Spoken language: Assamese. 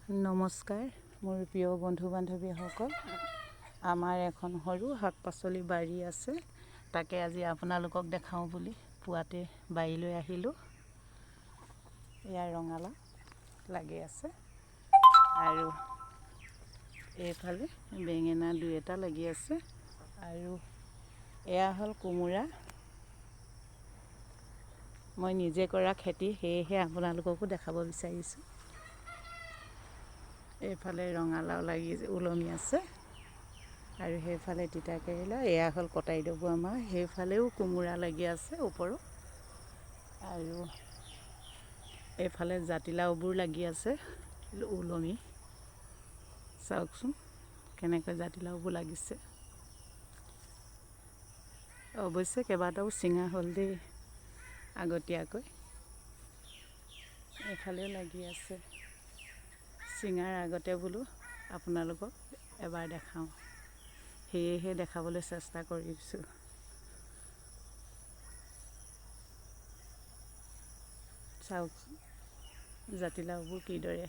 নমস্কাৰ মোৰ প্ৰিয় বন্ধু বান্ধৱীসকল, আমাৰ এখন সৰু শাক পাচলি বাৰী আছে। তাকে আজি আপোনালোকক দেখাওঁ বুলি পুৱাতে বাৰীলৈ আহিলোঁ। এয়া ৰঙালাও লাগি আছে আৰু এইফালে বেঙেনা দুই এটা লাগি আছে আৰু এয়া হ'ল কোমোৰা। মই নিজে কৰা খেতি, সেয়েহে আপোনালোককো দেখাব বিচাৰিছোঁ। এইফালে ৰঙালাও লাগি ওলমি আছে আৰু সেইফালে তিতা কেৰেলা। এয়া হ'ল কটাৰী ডবু আমাৰ। সেইফালেও কোমোৰা লাগি আছে ওপৰত আৰু এইফালে জাতিলাওবোৰ লাগি আছে ওলমি। চাওকচোন কেনেকৈ জাতিলাওবোৰ লাগিছে। অৱশ্যে কেইবাটাও চিঙা হ'ল দেই আগতীয়াকৈ। এইফালেও লাগি আছে। চিঙাৰ আগতে বোলো আপোনালোকক এবাৰ দেখাওঁ, সেয়েহে দেখাবলৈ চেষ্টা কৰিছোঁ। চাওক জাতিলাওবোৰ কিদৰে